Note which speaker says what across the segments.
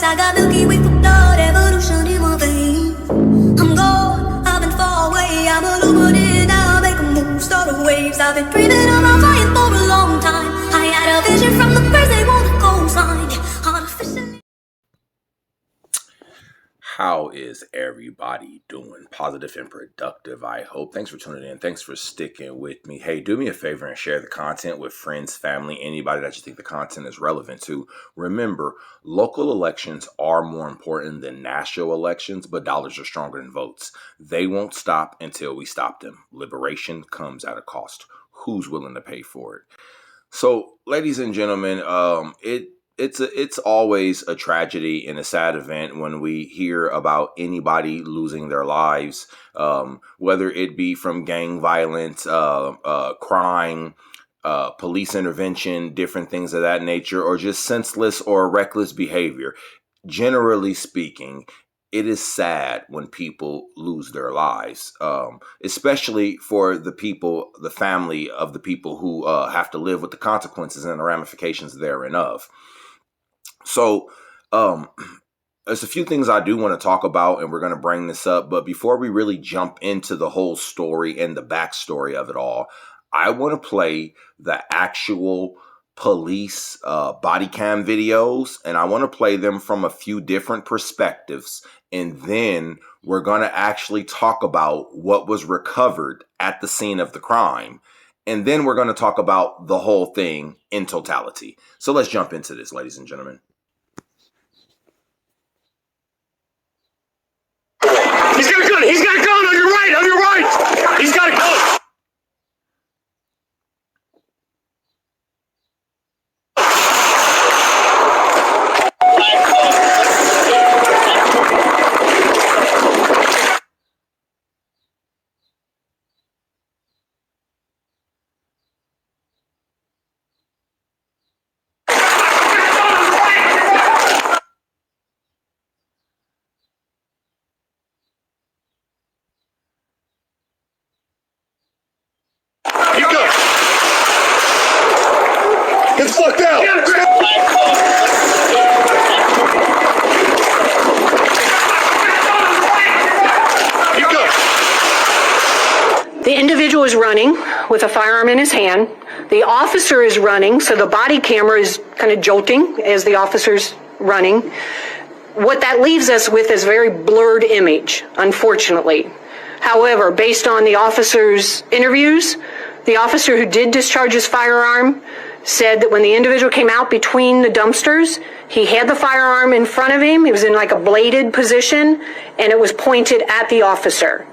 Speaker 1: I got Milky Way for blood, evolution in my veins. I'm gone, I've been far away. I'm illuminated now, make a move, start a waves. I've been dreaming around flying for a long time. I had a vision from the birds, they want a coastline. Artificially.
Speaker 2: How is everybody doing? Positive and productive, I hope. Thanks for tuning in. Thanks for sticking with me. Hey, do me a favor and share the content with friends, family, anybody that you think the content is relevant to. Remember, local elections are more important than national elections, but dollars are stronger than votes. They won't stop until we stop them. Liberation comes at a cost. Who's willing to pay for it? So, ladies and gentlemen, it's always a tragedy and a sad event when we hear about anybody losing their lives, whether it be from gang violence, crime, police intervention, different things of that nature, or just senseless or reckless behavior. Generally speaking, it is sad when people lose their lives, especially for the people, the family of the people who have to live with the consequences and the ramifications thereof. So, there's a few things I do want to talk about, and we're going to bring this up. But before we really jump into the whole story and the backstory of it all, I want to play the actual police body cam videos, and I want to play them from a few different perspectives. And then we're going to actually talk about what was recovered at the scene of the crime. And then we're going to talk about the whole thing in totality. So let's jump into this, ladies and gentlemen.
Speaker 3: He's got a gun! He's got a gun on your right! On your right! He's got a gun! Get fucked out!
Speaker 4: The individual is running with a firearm in his hand. The officer is running, so the body camera is kind of jolting as the officer's running. What that leaves us with is a very blurred image, unfortunately. However, based on the officer's interviews, the officer who did discharge his firearm said that when the individual came out between the dumpsters, he had the firearm in front of him. He was in like a bladed position, and it was pointed at the officer.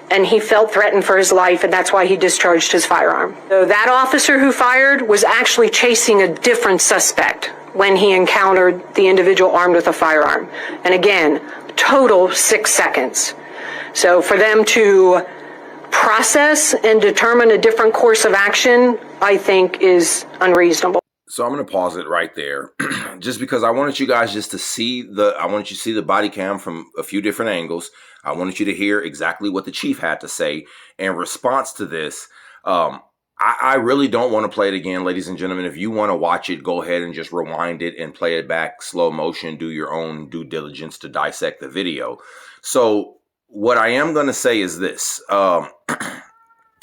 Speaker 4: And he felt threatened for his life, and that's why he discharged his firearm. So that officer who fired was actually chasing a different suspect when he encountered the individual armed with a firearm. And again, total 6 seconds. So for them to process and determine a different course of action, I think is unreasonable.
Speaker 2: So I'm going to pause it right there just because I wanted you guys just to see I wanted you to see the body cam from a few different angles. I wanted you to hear exactly what the chief had to say in response to this. I really don't want to play it again, ladies and gentlemen. If you want to watch it, go ahead and just rewind it and play it back slow motion. Do your own due diligence to dissect the video. So what I am going to say is this.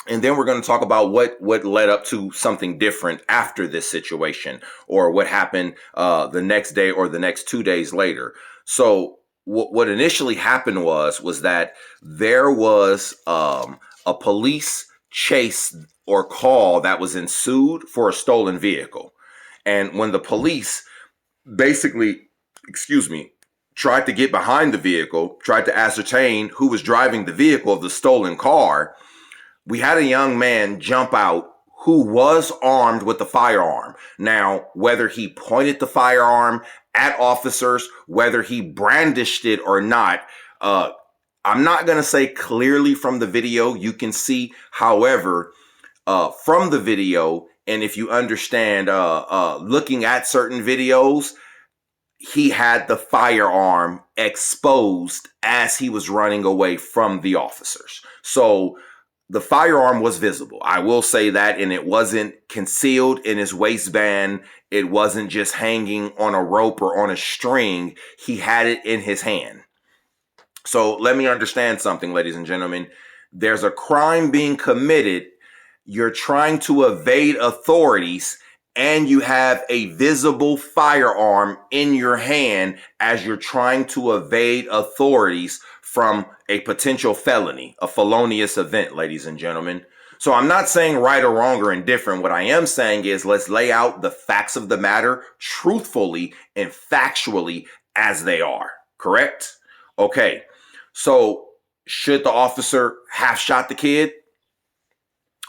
Speaker 2: And then we're going to talk about what led up to something different after this situation, or what happened the next day or the next 2 days later. So what initially happened was that there was a police chase or call that was ensued for a stolen vehicle. And when the police basically, tried to get behind the vehicle, tried to ascertain who was driving the vehicle of the stolen car, we had a young man jump out who was armed with the firearm. Now, whether he pointed the firearm at officers, whether he brandished it or not, I'm not going to say clearly from the video. You can see, however, from the video, and if you understand, looking at certain videos, he had the firearm exposed as he was running away from the officers. So the firearm was visible. I will say that, and it wasn't concealed in his waistband. It wasn't just hanging on a rope or on a string. He had it in his hand. So let me understand something, ladies and gentlemen. There's a crime being committed. You're trying to evade authorities, and you have a visible firearm in your hand as you're trying to evade authorities from a potential felony, a felonious event, ladies and gentlemen. So I'm not saying right or wrong or indifferent. What I am saying is let's lay out the facts of the matter truthfully and factually as they are. Correct? Okay. So should the officer have shot the kid?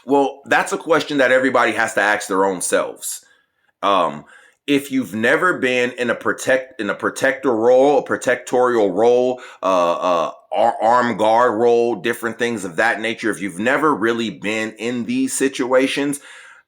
Speaker 2: Well, that's a question that everybody has to ask their own selves. If you've never been in a protector role, a protectorial role, armed guard role, different things of that nature, if you've never really been in these situations,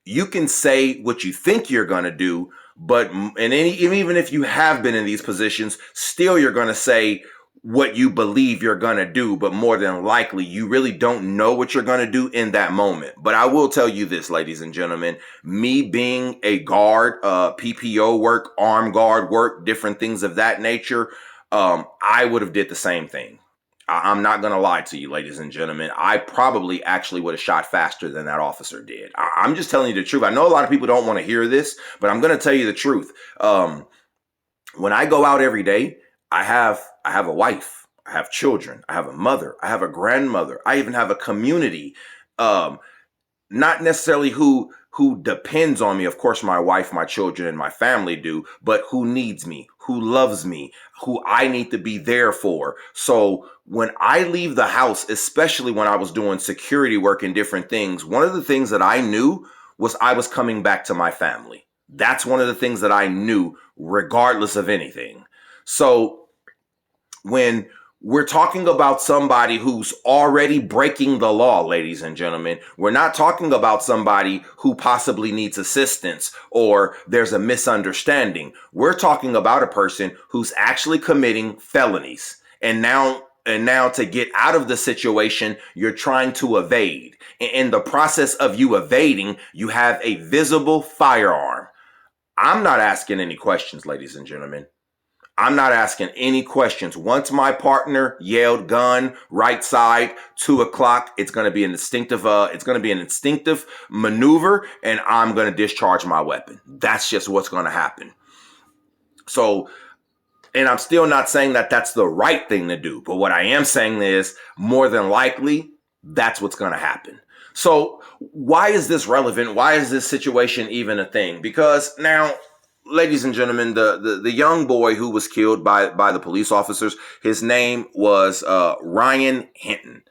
Speaker 2: you can say what you think you're going to do, but even if you have been in these positions, still you're going to say what you believe you're going to do, but more than likely, you really don't know what you're going to do in that moment. But I will tell you this, ladies and gentlemen, me being a guard, PPO work, armed guard work, different things of that nature, I would have did the same thing. I'm not going to lie to you, ladies and gentlemen. I probably actually would have shot faster than that officer did. I'm just telling you the truth. I know a lot of people don't want to hear this, but I'm going to tell you the truth. When I go out every day, I have a wife, I have children, I have a mother, I have a grandmother, I even have a community, not necessarily who depends on me. Of course, my wife, my children, and my family do, but who needs me, who loves me, who I need to be there for. So when I leave the house, especially when I was doing security work and different things, one of the things that I knew was I was coming back to my family. That's one of the things that I knew, regardless of anything. So when we're talking about somebody who's already breaking the law, ladies and gentlemen, we're not talking about somebody who possibly needs assistance or there's a misunderstanding. We're talking about a person who's actually committing felonies. And now to get out of the situation, you're trying to evade. In the process of you evading, you have a visible firearm. I'm not asking any questions, ladies and gentlemen. I'm not asking any questions. Once my partner yelled gun, right side, 2:00, it's going to be an instinctive maneuver, and I'm going to discharge my weapon. That's just what's going to happen. So, and I'm still not saying that that's the right thing to do, but what I am saying is more than likely, that's what's going to happen. So why is this relevant? Why is this situation even a thing? Because now, ladies and gentlemen, the young boy who was killed by the police officers, his name was Rodney Hinton,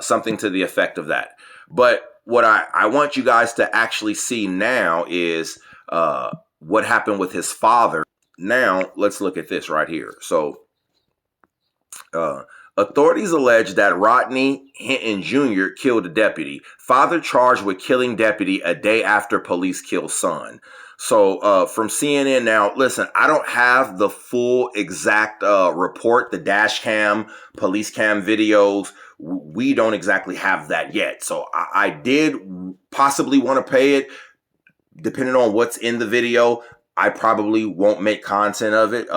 Speaker 2: something to the effect of that. But what I want you guys to actually see now is what happened with his father. Now, let's look at this right here. So, authorities allege that Rodney Hinton Jr. killed a deputy. Father charged with killing deputy a day after police kill son. So from CNN now, listen, I don't have the full exact report, the dash cam, police cam videos. We don't exactly have that yet. So I did possibly want to pay it. Depending on what's in the video, I probably won't make content of it.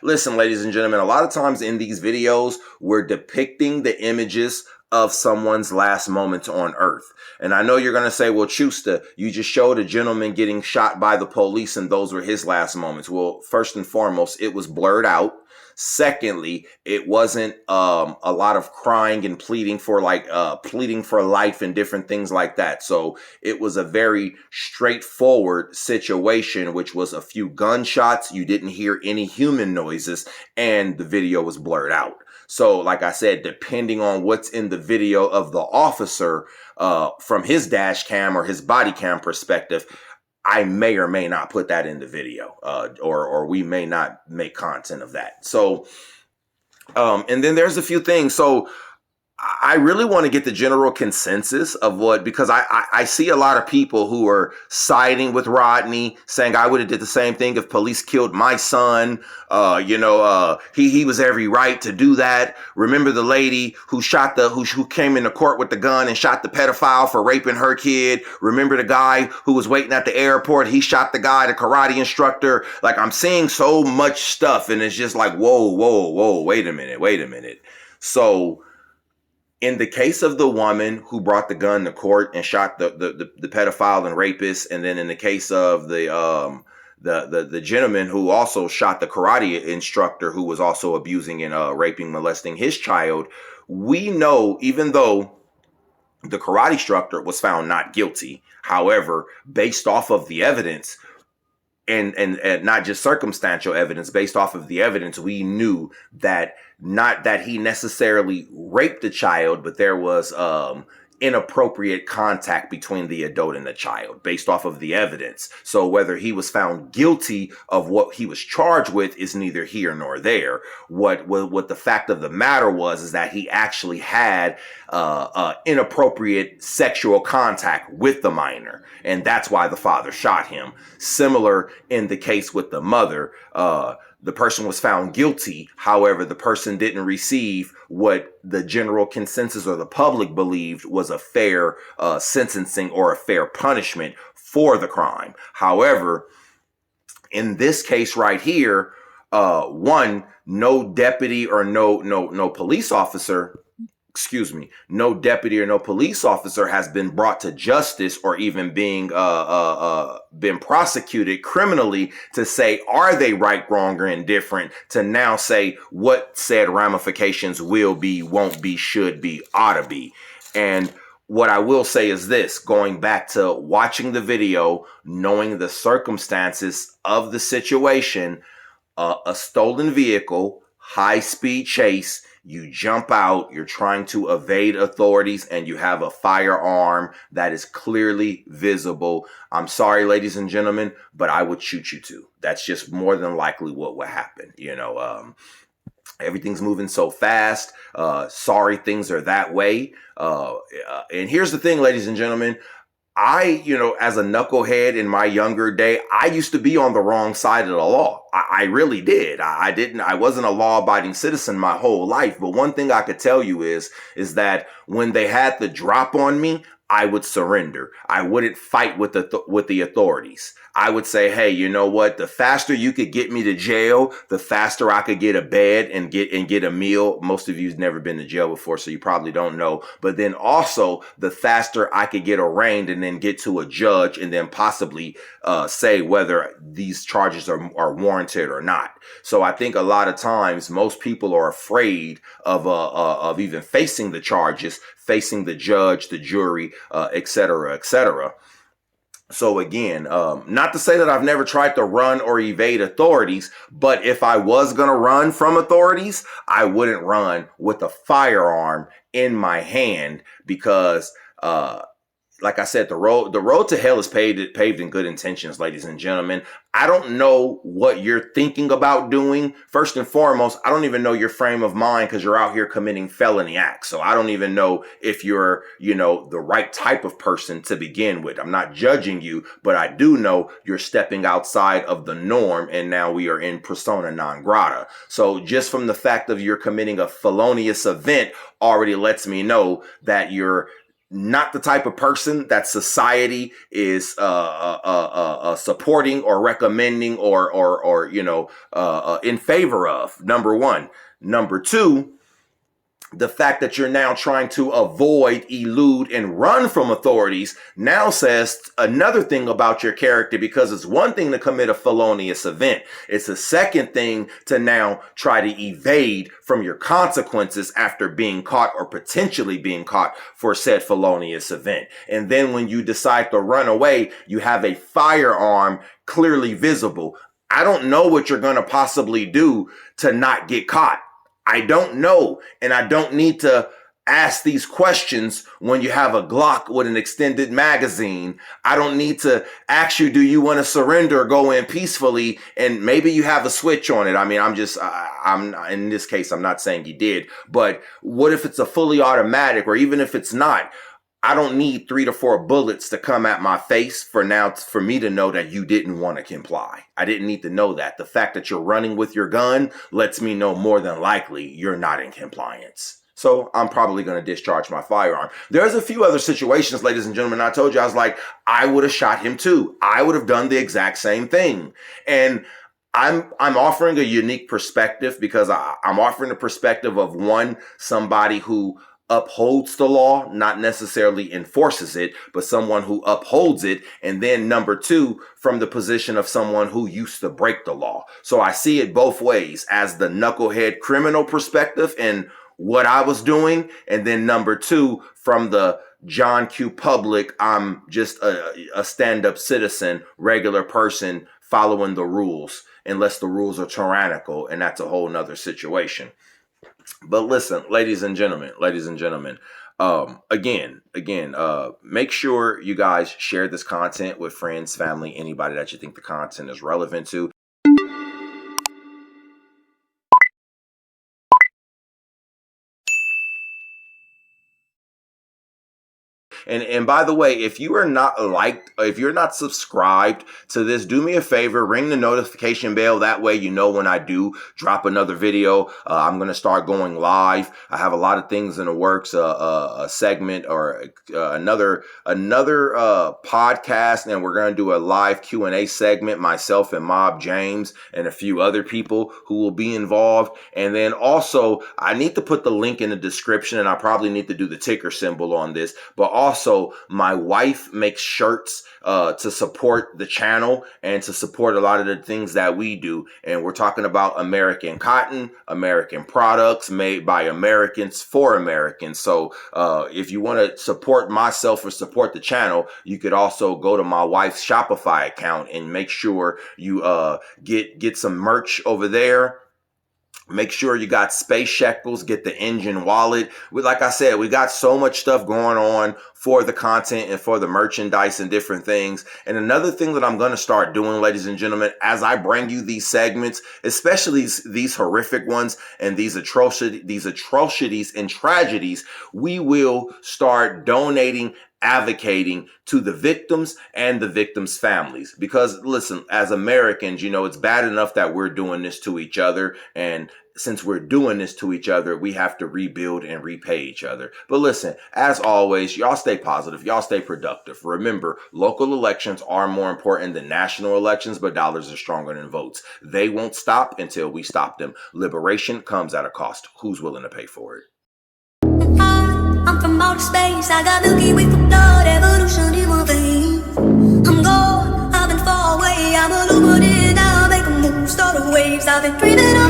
Speaker 2: Listen, ladies and gentlemen, a lot of times in these videos, we're depicting the images of someone's last moments on earth. And I know you're going to say, well, Chusta, you just showed a gentleman getting shot by the police and those were his last moments. Well, first and foremost, it was blurred out. Secondly, it wasn't a lot of crying and pleading for life and different things like that. So it was a very straightforward situation, which was a few gunshots. You didn't hear any human noises and the video was blurred out. So like I said, depending on what's in the video of the officer from his dash cam or his body cam perspective, I may or may not put that in the video or we may not make content of that. So and then there's a few things. So I really want to get the general consensus of what, because I see a lot of people who are siding with Rodney, saying I would have did the same thing if police killed my son. He was every right to do that. Remember the lady who shot who came into court with the gun and shot the pedophile for raping her kid. Remember the guy who was waiting at the airport? He shot the guy, the karate instructor. Like, I'm seeing so much stuff, and it's just like, whoa, wait a minute. So, in the case of the woman who brought the gun to court and shot the pedophile and rapist, and then in the case of the gentleman who also shot the karate instructor who was also abusing and raping, molesting his child, we know, even though the karate instructor was found not guilty, however, based off of the evidence, and not just circumstantial evidence, based off of the evidence, we knew that not that he necessarily raped the child, but there was inappropriate contact between the adult and the child based off of the evidence. So whether he was found guilty of what he was charged with is neither here nor there. What the fact of the matter was is that he actually had inappropriate sexual contact with the minor, and that's why the father shot him. Similar in the case with the mother, the person was found guilty. However, the person didn't receive what the general consensus or the public believed was a fair sentencing or a fair punishment for the crime. However, in this case right here, no deputy or no police officer, no deputy or no police officer has been brought to justice or even being been prosecuted criminally to say, are they right, wrong, or indifferent, to now say what said ramifications will be, won't be, should be, ought to be. And what I will say is this, going back to watching the video, knowing the circumstances of the situation, a stolen vehicle, high-speed chase, you jump out, you're trying to evade authorities, and you have a firearm that is clearly visible. I'm sorry, ladies and gentlemen, but I would shoot you too. That's just more than likely what would happen. Everything's moving so fast. Sorry, things are that way. And here's the thing, ladies and gentlemen. As a knucklehead in my younger day, I used to be on the wrong side of the law. I really did. I wasn't a law-abiding citizen my whole life. But one thing I could tell you is that when they had the drop on me, I would surrender. I wouldn't fight with the authorities. I would say, hey, you know what? The faster you could get me to jail, the faster I could get a bed and get a meal. Most of you've never been to jail before, so you probably don't know. But then also, the faster I could get arraigned and then get to a judge and then possibly say whether these charges are warranted or not. So I think a lot of times most people are afraid of even facing the charges, facing the judge, the jury, et cetera, et cetera. So again, not to say that I've never tried to run or evade authorities, but if I was going to run from authorities, I wouldn't run with a firearm in my hand because, like I said, the road to hell is paved in good intentions, ladies and gentlemen. I don't know what you're thinking about doing. First and foremost, I don't even know your frame of mind because you're out here committing felony acts. So I don't even know if you're, the right type of person to begin with. I'm not judging you, but I do know you're stepping outside of the norm, and now we are in persona non grata. So just from the fact of you're committing a felonious event already lets me know that you're not the type of person that society is supporting or recommending or in favor of. Number one. Number two, the fact that you're now trying to avoid, elude, and run from authorities now says another thing about your character, because it's one thing to commit a felonious event. It's a second thing to now try to evade from your consequences after being caught or potentially being caught for said felonious event. And then when you decide to run away, you have a firearm clearly visible. I don't know what you're going to possibly do to not get caught. I don't know, and I don't need to ask these questions when you have a Glock with an extended magazine. I don't need to ask you, do you want to surrender or go in peacefully? And maybe you have a switch on it. I mean, I'm in this case, I'm not saying you did, but what if it's a fully automatic, or even if it's not? I don't need 3 to 4 bullets to come at my face for me to know that you didn't want to comply. I didn't need to know that. The fact that you're running with your gun lets me know more than likely you're not in compliance. So I'm probably going to discharge my firearm. There's a few other situations, ladies and gentlemen. I told you, I was like, I would have shot him too. I would have done the exact same thing. And I'm offering a unique perspective because I'm offering the perspective of somebody who upholds the law, not necessarily enforces it, but someone who upholds it. And then number 2, from the position of someone who used to break the law. So I see it both ways, as the knucklehead criminal perspective and what I was doing. And then number 2, from the John Q. Public, I'm just a stand-up citizen, regular person following the rules, unless the rules are tyrannical, and that's a whole nother situation. But listen, ladies and gentlemen, again, make sure you guys share this content with friends, family, anybody that you think the content is relevant to. And by the way, if you are not liked, if you're not subscribed to this, do me a favor, ring the notification bell. That way you know when I do drop another video. I'm going to start going live. I have a lot of things in the works, a segment or another podcast, and we're going to do a live Q&A segment, myself and Mob James and a few other people who will be involved. And then also, I need to put the link in the description, and I probably need to do the ticker symbol on this, but also my wife makes shirts to support the channel and to support a lot of the things that we do. And we're talking about American cotton, American products made by Americans for Americans. So if you want to support myself or support the channel, you could also go to my wife's Shopify account and make sure you get some merch over there. Make sure you got space shekels, get the engine wallet. Like I said, we got so much stuff going on for the content and for the merchandise and different things. And another thing that I'm going to start doing, ladies and gentlemen, as I bring you these segments, especially these horrific ones and these atrocities and tragedies, we will start donating, advocating to the victims and the victims' families. Because listen, as Americans, it's bad enough that we're doing this to each other. And since we're doing this to each other, we have to rebuild and repay each other. But listen, as always, y'all stay positive. Y'all stay productive. Remember, local elections are more important than national elections, but dollars are stronger than votes. They won't stop until we stop them. Liberation comes at a cost. Who's willing to pay for it?
Speaker 1: I'm from outer space, I got Milky Way for blood, evolution in my veins. I'm gone, I've been far away, I'm illuminated, now I make a move, start waves, I've been dreaming of